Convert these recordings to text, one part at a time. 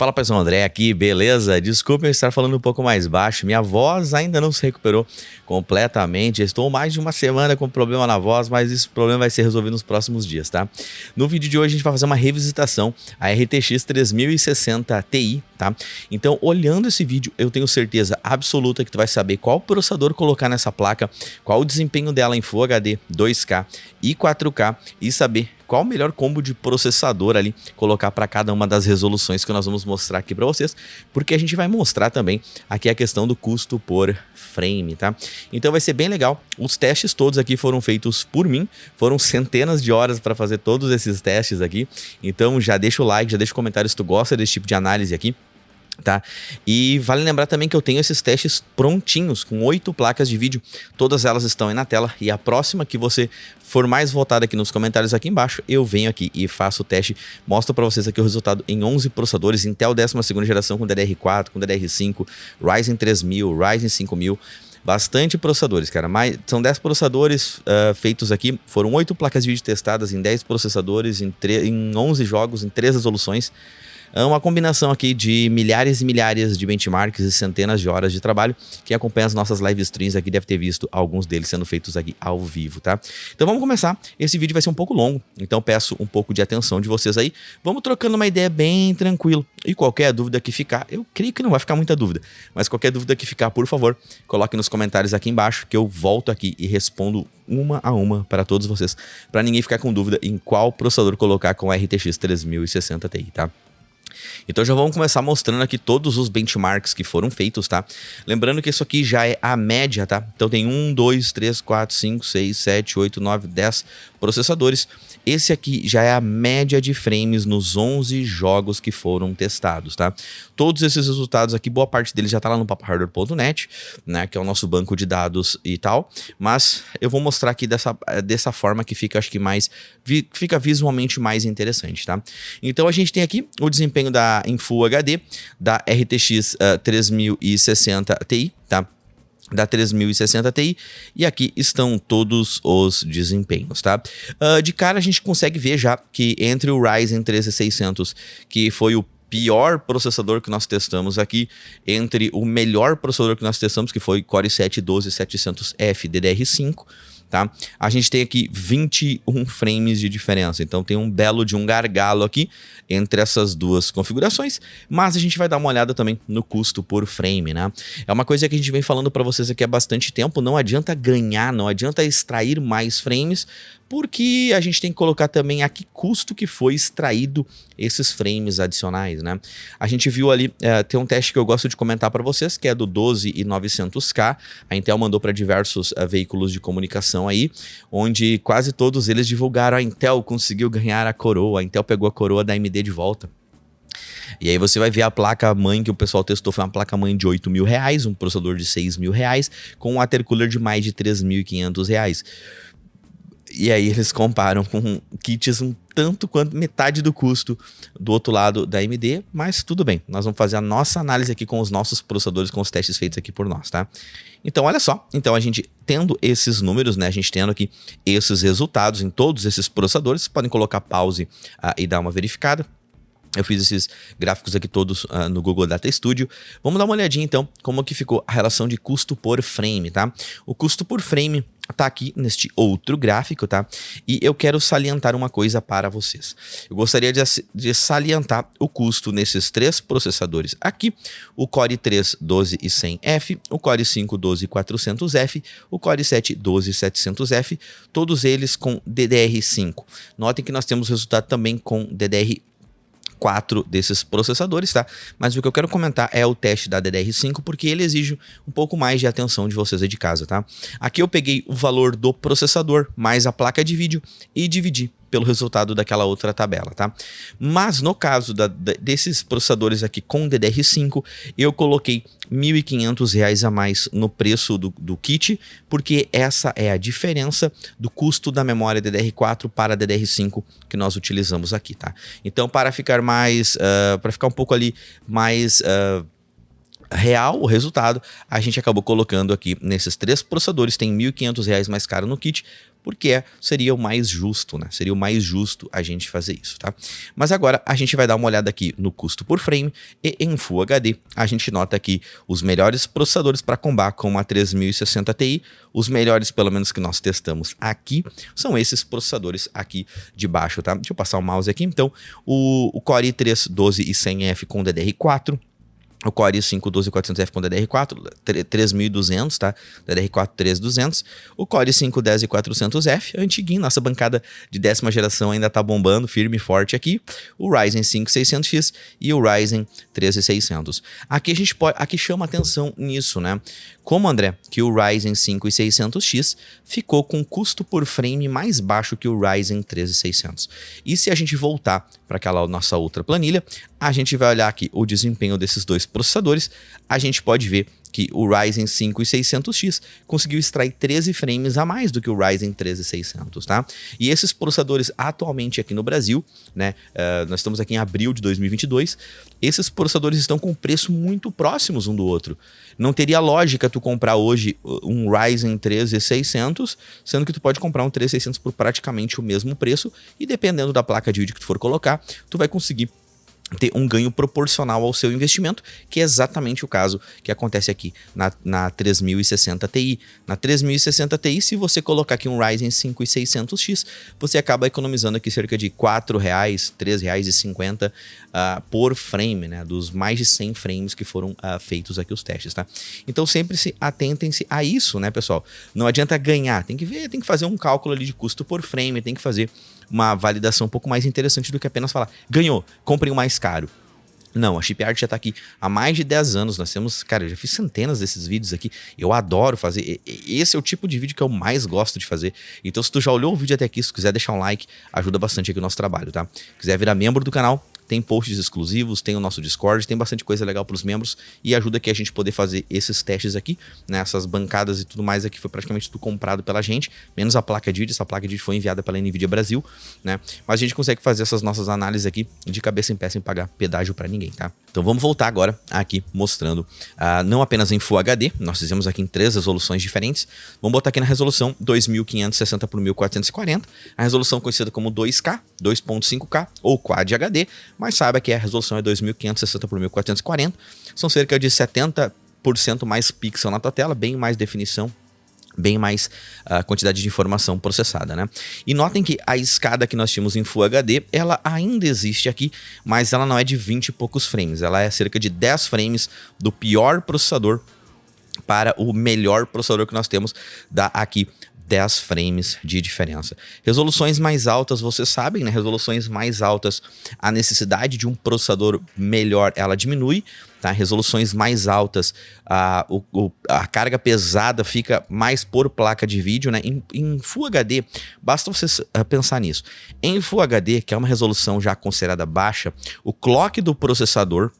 Fala pessoal, André aqui, beleza? Desculpa eu estar falando um pouco mais baixo, minha voz ainda não se recuperou completamente. Estou mais de uma semana com problema na voz, mas esse problema vai ser resolvido nos próximos dias, tá? No vídeo de hoje a gente vai fazer uma revisitação à RTX 3060 Ti, tá? Então, olhando esse vídeo, eu tenho certeza absoluta que tu vai saber qual processador colocar nessa placa, qual o desempenho dela em Full HD, 2K e 4K e saber qual o melhor combo de processador ali colocar para cada uma das resoluções que nós vamos mostrar aqui para vocês, porque a gente vai mostrar também aqui a questão do custo por frame, tá? Então vai ser bem legal. Os testes todos aqui foram feitos por mim, foram centenas de horas para fazer todos esses testes aqui. Então já deixa o like, já deixa o comentário se tu gosta desse tipo de análise aqui. Tá? E vale lembrar também que eu tenho esses testes prontinhos, com 8 placas de vídeo, todas elas estão aí na tela, e a próxima que você for mais votada aqui nos comentários aqui embaixo, eu venho aqui e faço o teste, mostro para vocês aqui o resultado em 11 processadores, Intel 12ª geração com DDR4, com DDR5, Ryzen 3000, Ryzen 5000, bastante processadores, cara. São 10 processadores feitos aqui, foram 8 placas de vídeo testadas em 10 processadores, em 11 jogos, em 3 resoluções. É uma combinação aqui de milhares e milhares de benchmarks e centenas de horas de trabalho. Quem acompanha as nossas live streams aqui deve ter visto alguns deles sendo feitos aqui ao vivo, tá? Então vamos começar. Esse vídeo vai ser um pouco longo, então peço um pouco de atenção de vocês aí. Vamos trocando uma ideia bem tranquilo. E qualquer dúvida que ficar, eu creio que não vai ficar muita dúvida, mas qualquer dúvida que ficar, por favor, coloque nos comentários aqui embaixo que eu volto aqui e respondo uma a uma para todos vocês, para ninguém ficar com dúvida em qual processador colocar com a RTX 3060 Ti, tá? Então já vamos começar mostrando aqui todos os benchmarks que foram feitos, tá? Lembrando que isso aqui já é a média, tá? Então tem 1, 2, 3, 4, 5, 6, 7, 8, 9, 10 processadores. Esse aqui já é a média de frames nos 11 jogos que foram testados, tá? Todos esses resultados aqui, boa parte deles já tá lá no papohardware.net, né? Que é o nosso banco de dados e tal. Mas eu vou mostrar aqui dessa forma que fica, acho que fica visualmente mais interessante, tá? Então a gente tem aqui o desempenho em Full HD da RTX 3060 Ti, tá? Da 3060 Ti, e aqui estão todos os desempenhos, tá? De cara a gente consegue ver já que entre o Ryzen 13600, que foi o pior processador que nós testamos aqui, entre o melhor processador que nós testamos, que foi Core i7-12700F DDR5, tá? A gente tem aqui 21 frames de diferença, então tem um belo de um gargalo aqui entre essas duas configurações, mas a gente vai dar uma olhada também no custo por frame, né? É uma coisa que a gente vem falando para vocês aqui há bastante tempo, não adianta ganhar, não adianta extrair mais frames, porque a gente tem que colocar também a que custo que foi extraído esses frames adicionais, né? A gente viu ali, tem um teste que eu gosto de comentar para vocês, que é do 12900K, a Intel mandou para diversos veículos de comunicação aí, onde quase todos eles divulgaram: a Intel conseguiu ganhar a coroa, a Intel pegou a coroa da AMD de volta. E aí você vai ver a placa-mãe que o pessoal testou, foi uma placa-mãe de R$8.000, um processador de R$6.000, com um watercooler de mais de R$3.500. E aí eles comparam com kits um tanto quanto metade do custo do outro lado da AMD, mas tudo bem, nós vamos fazer a nossa análise aqui com os nossos processadores, com os testes feitos aqui por nós, tá? Então olha só, então a gente tendo esses números, né, a gente tendo aqui esses resultados em todos esses processadores, vocês podem colocar pause e dar uma verificada. Eu fiz esses gráficos aqui todos no Google Data Studio. Vamos dar uma olhadinha então como que ficou a relação de custo por frame, tá? O custo por frame tá aqui neste outro gráfico, tá? E eu quero salientar uma coisa para vocês. Eu gostaria de salientar o custo nesses 3 processadores aqui: o Core i3 12100F, o Core i5 12400F, o Core i7 12700F, todos eles com DDR5. Notem que nós temos resultado também com DDR4 desses processadores, tá? Mas o que eu quero comentar é o teste da DDR5, porque ele exige um pouco mais de atenção de vocês aí de casa, tá? Aqui eu peguei o valor do processador mais a placa de vídeo e dividi pelo resultado daquela outra tabela, tá? Mas no caso desses processadores aqui com DDR5, eu coloquei R$1.500 a mais no preço do kit, porque essa é a diferença do custo da memória DDR4 para DDR5 que nós utilizamos aqui, tá? Então, para ficar um pouco ali mais real o resultado, a gente acabou colocando aqui nesses 3 processadores, tem R$1.500 mais caro no kit, porque seria o mais justo, né? Seria o mais justo a gente fazer isso, tá? Mas agora a gente vai dar uma olhada aqui no custo por frame e em Full HD a gente nota aqui os melhores processadores para combar com uma 3060 Ti, os melhores pelo menos que nós testamos aqui, são esses processadores aqui de baixo, tá? Deixa eu passar o mouse aqui, então, o Core i3 12100F com DDR4, o Core i5 12400F com DDR4, 3200, tá? DDR4 3200. O Core i5 10400F, antiguinho, nossa bancada de 10ª geração ainda tá bombando, firme e forte aqui. O Ryzen 5 600X e o Ryzen 13600. Aqui a gente pode, aqui chama atenção nisso, né? Como, André, que o Ryzen 5 600X ficou com custo por frame mais baixo que o Ryzen 13600. E se a gente voltar para aquela nossa outra planilha, a gente vai olhar aqui o desempenho desses dois processadores, a gente pode ver que o Ryzen 5 600X conseguiu extrair 13 frames a mais do que o Ryzen 13600, tá? E esses processadores atualmente aqui no Brasil, né, nós estamos aqui em abril de 2022, esses processadores estão com preço muito próximos um do outro. Não teria lógica tu comprar hoje um Ryzen 13600, sendo que tu pode comprar um 13600 por praticamente o mesmo preço, e dependendo da placa de vídeo que tu for colocar, tu vai conseguir ter um ganho proporcional ao seu investimento, que é exatamente o caso que acontece aqui na 3060 Ti. Na 3060 Ti, se você colocar aqui um Ryzen 5 600X, você acaba economizando aqui cerca de R$ 4,00, R$ 3,50 por frame, né? Dos mais de 100 frames que foram feitos aqui os testes, tá? Então sempre se atentem-se a isso, né, pessoal? Não adianta ganhar, tem que ver, tem que fazer um cálculo ali de custo por frame, tem que fazer uma validação um pouco mais interessante do que apenas falar, ganhou, compre o mais caro. Não, a Chipart já tá aqui há mais de 10 anos, nós temos, cara, eu já fiz centenas desses vídeos aqui, eu adoro fazer, esse é o tipo de vídeo que eu mais gosto de fazer, então se tu já olhou o vídeo até aqui, se quiser deixar um like, ajuda bastante aqui o nosso trabalho, tá? Se quiser virar membro do canal, tem posts exclusivos, tem o nosso Discord, tem bastante coisa legal para os membros e ajuda aqui a gente poder fazer esses testes aqui, né? Essas bancadas e tudo mais aqui foi praticamente tudo comprado pela gente, menos a placa de vídeo, essa placa de vídeo foi enviada pela NVIDIA Brasil, né? Mas a gente consegue fazer essas nossas análises aqui de cabeça em pé sem pagar pedágio para ninguém, tá? Então vamos voltar agora aqui mostrando, não apenas em Full HD, nós fizemos aqui em 3 resoluções diferentes, vamos botar aqui na resolução 2560 por 1440, a resolução conhecida como 2K, 2.5K ou Quad HD, mas saiba que a resolução é 2560 por 1440, são cerca de 70% mais pixel na tua tela, bem mais definição, bem mais quantidade de informação processada, né? E notem que a escada que nós tínhamos em Full HD, ela ainda existe aqui, mas ela não é de 20 e poucos frames, ela é cerca de 10 frames do pior processador para o melhor processador que nós temos, dá aqui 10 frames de diferença. Resoluções mais altas, vocês sabem, né? Resoluções mais altas, a necessidade de um processador melhor, ela diminui, tá? Resoluções mais altas, a carga pesada fica mais por placa de vídeo, né? Em Full HD, basta vocês pensar nisso. Em Full HD, que é uma resolução já considerada baixa, o clock do processador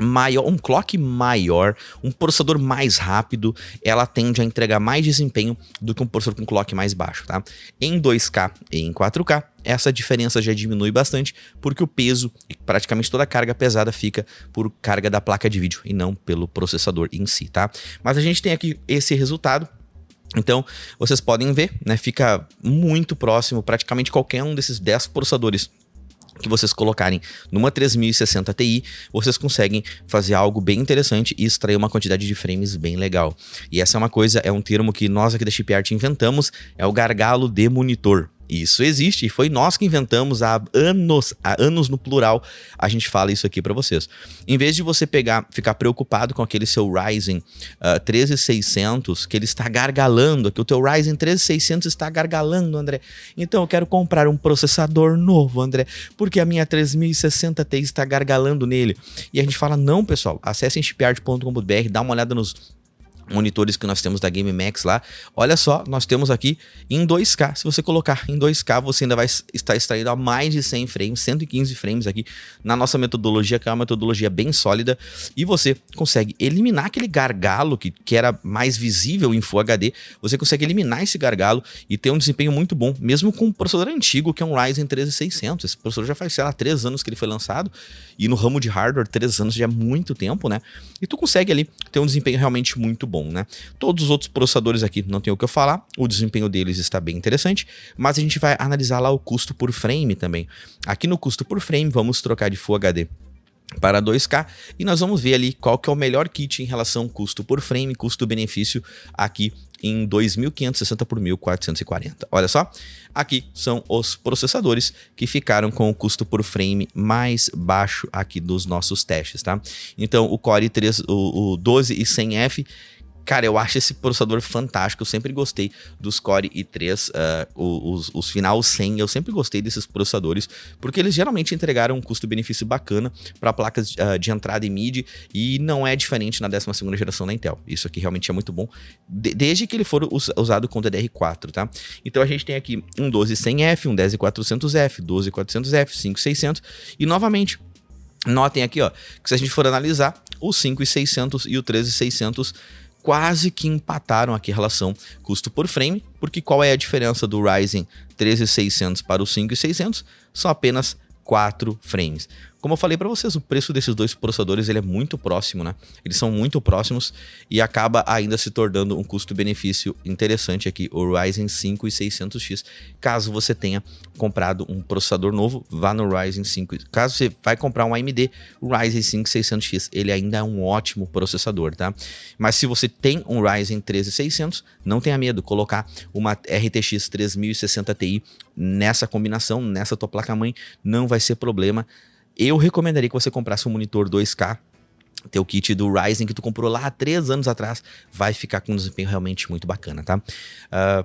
maior, um clock maior, um processador mais rápido, ela tende a entregar mais desempenho do que um processador com clock mais baixo, tá? Em 2K e em 4K, essa diferença já diminui bastante, porque o peso e praticamente toda a carga pesada fica por carga da placa de vídeo e não pelo processador em si, tá? Mas a gente tem aqui esse resultado. Então, vocês podem ver, né? Fica muito próximo, praticamente qualquer um desses 10 processadores que vocês colocarem numa 3060 Ti, vocês conseguem fazer algo bem interessante e extrair uma quantidade de frames bem legal. E essa é uma coisa, é um termo que nós aqui da Chipart inventamos, é o gargalo de monitor. Isso existe e foi nós que inventamos há anos no plural, a gente fala isso aqui para vocês. Em vez de você ficar preocupado com aquele seu Ryzen 13600, que ele está gargalando, que o teu Ryzen 13600 está gargalando, André. Então eu quero comprar um processador novo, André, porque a minha 3060 Ti está gargalando nele. E a gente fala, não, pessoal, acessem chipart.com.br, dá uma olhada nos monitores que nós temos da GameMax lá, olha só, nós temos aqui em 2K, se você colocar em 2K, você ainda vai estar extraindo a mais de 100 frames, 115 frames aqui na nossa metodologia, que é uma metodologia bem sólida, e você consegue eliminar aquele gargalo que era mais visível em Full HD, você consegue eliminar esse gargalo e ter um desempenho muito bom, mesmo com um processador antigo, que é um Ryzen 13600, esse processador já faz, sei lá, 3 anos que ele foi lançado, e no ramo de hardware, 3 anos já é muito tempo, né? E tu consegue ali ter um desempenho realmente muito bom. bom, né? Todos os outros processadores aqui não tem o que eu falar, o desempenho deles está bem interessante, mas a gente vai analisar lá o custo por frame também. Aqui no custo por frame, vamos trocar de Full HD para 2K e nós vamos ver ali qual que é o melhor kit em relação custo por frame, custo-benefício aqui em 2.560 por 1.440. Olha só, aqui são os processadores que ficaram com o custo por frame mais baixo aqui dos nossos testes, tá? Então o Core i3, o 12100F, cara, eu acho esse processador fantástico, eu sempre gostei dos Core i3, os Final 100, eu sempre gostei desses processadores, porque eles geralmente entregaram um custo-benefício bacana para placas de entrada e mid, e não é diferente na 12ª geração da Intel. Isso aqui realmente é muito bom, desde que ele for usado com DDR4, tá? Então a gente tem aqui um 12100F, um 10400F, 12400F, 5600, e novamente, notem aqui, ó, que se a gente for analisar, o 5600 e o 13600 quase que empataram aqui a relação custo por frame, porque qual é a diferença do Ryzen 13600 para o 5600? São apenas 4 frames. Como eu falei para vocês, o preço desses dois processadores ele é muito próximo, né? Eles são muito próximos e acaba ainda se tornando um custo-benefício interessante aqui, o Ryzen 5 e 600X. Caso você tenha comprado um processador novo, vá no Ryzen 5. Caso você vai comprar um AMD, o Ryzen 5 600X, ele ainda é um ótimo processador, tá? Mas se você tem um Ryzen 13600, não tenha medo, colocar uma RTX 3060 Ti nessa combinação, nessa tua placa-mãe, não vai ser problema. Eu recomendaria que você comprasse um monitor 2K, teu kit do Ryzen que tu comprou lá há 3 anos atrás, vai ficar com um desempenho realmente muito bacana, tá?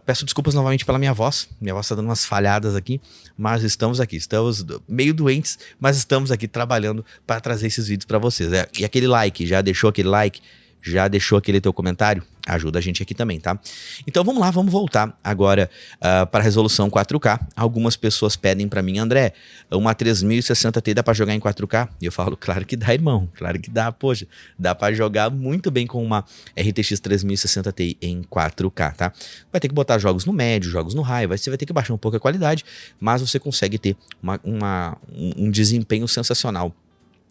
Peço desculpas novamente pela minha voz tá dando umas falhadas aqui, mas estamos aqui, estamos meio doentes, mas estamos aqui trabalhando para trazer esses vídeos para vocês. E aquele like, já deixou aquele like? Já deixou aquele teu comentário? Ajuda a gente aqui também, tá? Então vamos lá, vamos voltar agora para a resolução 4K. Algumas pessoas pedem para mim, André, uma 3060 Ti dá para jogar em 4K? E eu falo, claro que dá, irmão, claro que dá, poxa, dá para jogar muito bem com uma RTX 3060 Ti em 4K, tá? Vai ter que botar jogos no médio, jogos no high, você vai ter que baixar um pouco a qualidade, mas você consegue ter um desempenho sensacional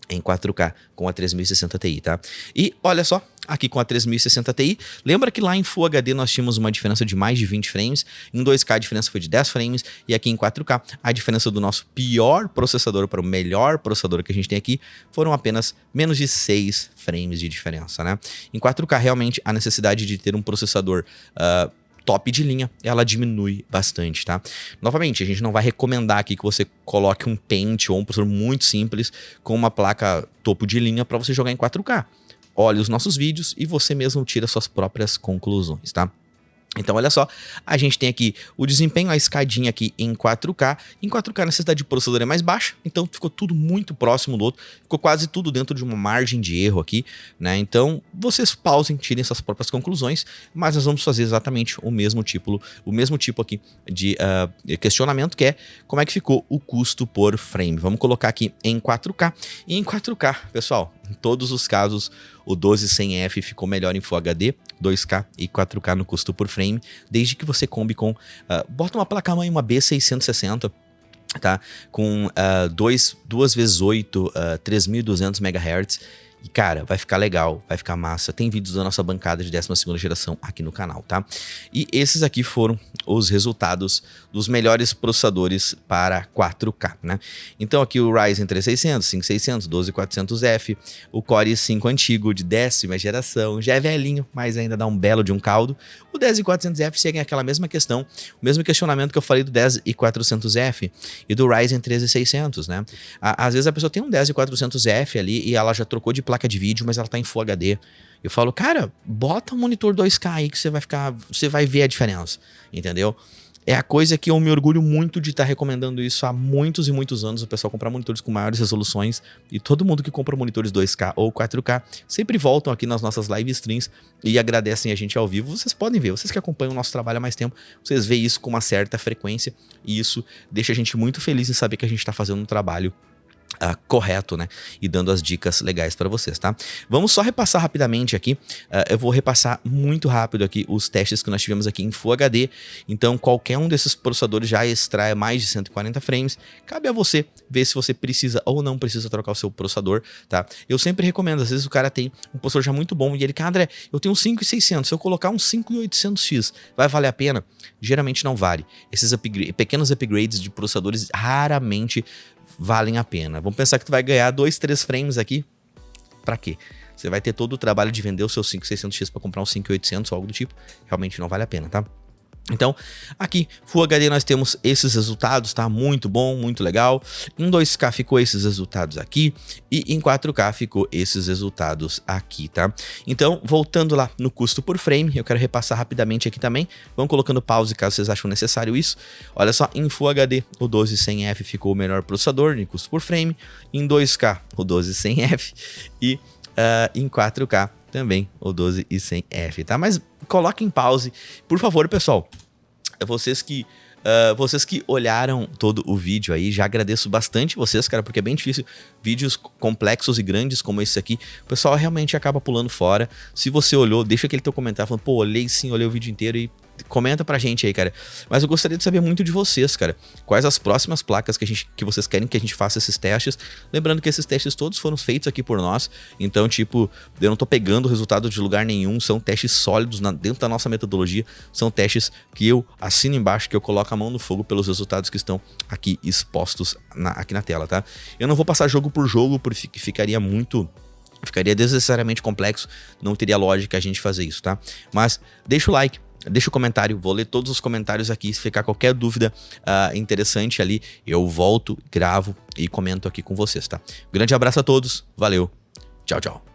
em 4K com a 3060 Ti, tá? E olha só, aqui com a 3060 Ti, lembra que lá em Full HD nós tínhamos uma diferença de mais de 20 frames, em 2K a diferença foi de 10 frames, e aqui em 4K a diferença do nosso pior processador para o melhor processador que a gente tem aqui foram apenas menos de 6 frames de diferença, né? Em 4K realmente a necessidade de ter um processador top de linha, ela diminui bastante, tá? Novamente, a gente não vai recomendar aqui que você coloque um Paint ou um processador muito simples com uma placa topo de linha para você jogar em 4K. Olhe os nossos vídeos e você mesmo tira suas próprias conclusões, tá? Então, olha só, a gente tem aqui o desempenho, a escadinha aqui em 4K. Em 4K a necessidade de processador é mais baixa, então ficou tudo muito próximo do outro. Ficou quase tudo dentro de uma margem de erro aqui, né? Então, vocês pausem, tirem suas próprias conclusões, mas nós vamos fazer exatamente o mesmo tipo aqui de questionamento, que é como é que ficou o custo por frame. Vamos colocar aqui em 4K. E em 4K, pessoal, em todos os casos, o 12100F ficou melhor em Full HD, 2K e 4K no custo por frame, desde que você combe com... bota uma placa-mãe, uma B660, tá? Com 2x8, 3200 MHz. E, cara, vai ficar legal, vai ficar massa. Tem vídeos da nossa bancada de 12ª geração aqui no canal, tá? E esses aqui foram os resultados dos melhores processadores para 4K, né? Então aqui o Ryzen 3600, 5600, 12400F, o Core i5 antigo de 10ª geração, já é velhinho, mas ainda dá um belo de um caldo. O 10400F segue aquela mesma questão, o mesmo questionamento que eu falei do 10400F e do Ryzen 13600, né? Às vezes a pessoa tem um 10400F ali e ela já trocou de placa de vídeo, mas ela tá em Full HD. Eu falo, cara, bota um monitor 2K aí que você vai ver a diferença, entendeu? É a coisa que eu me orgulho muito de estar recomendando isso há muitos e muitos anos, o pessoal comprar monitores com maiores resoluções, e todo mundo que compra monitores 2K ou 4K sempre voltam aqui nas nossas live streams e agradecem a gente ao vivo. Vocês podem ver, vocês que acompanham o nosso trabalho há mais tempo, vocês veem isso com uma certa frequência, e isso deixa a gente muito feliz em saber que a gente está fazendo um trabalho correto, né? E dando as dicas legais para vocês, tá? Vamos só repassar rapidamente aqui. Eu vou repassar muito rápido aqui os testes que nós tivemos aqui em Full HD. Então, qualquer um desses processadores já extrai mais de 140 frames. Cabe a você ver se você precisa ou não precisa trocar o seu processador, tá? Eu sempre recomendo, às vezes o cara tem um processador já muito bom e ele, André, eu tenho um 5600, se eu colocar um 5800X, vai valer a pena? Geralmente não vale. Esses pequenos upgrades de processadores raramente valem a pena. Vamos pensar que tu vai ganhar 2, 3 frames aqui. Pra quê? Você vai ter todo o trabalho de vender o seu 5600X para comprar um 5800 ou algo do tipo. Realmente não vale a pena, tá? Então, aqui, Full HD nós temos esses resultados, tá? Muito bom, muito legal. Em 2K ficou esses resultados aqui e em 4K ficou esses resultados aqui, tá? Então, voltando lá no custo por frame, eu quero repassar rapidamente aqui também. Vamos colocando pause caso vocês acham necessário isso. Olha só, em Full HD o 12100F ficou o melhor processador em custo por frame. Em 2K o 12100F e em 4K também o 12100F, tá? Mas coloque em pause, por favor, pessoal. Vocês que olharam todo o vídeo aí, já agradeço bastante vocês, cara, porque é bem difícil vídeos complexos e grandes como esse aqui, o pessoal realmente acaba pulando fora. Se você olhou, deixa aquele teu comentário falando, pô, olhei sim, olhei o vídeo inteiro e comenta pra gente aí, cara. Mas eu gostaria de saber muito de vocês, cara. Quais as próximas placas que vocês querem que a gente faça esses testes? Lembrando que esses testes todos foram feitos aqui por nós. Então, tipo, eu não tô pegando o resultado de lugar nenhum. São testes sólidos dentro da nossa metodologia. São testes que eu assino embaixo, que eu coloco a mão no fogo pelos resultados que estão aqui expostos aqui na tela, tá? Eu não vou passar jogo por jogo, porque ficaria desnecessariamente complexo. Não teria lógica a gente fazer isso, tá? Mas deixa o like. Deixa o comentário, vou ler todos os comentários aqui. Se ficar qualquer dúvida interessante ali, eu volto, gravo e comento aqui com vocês, tá? Grande abraço a todos, valeu, tchau, tchau.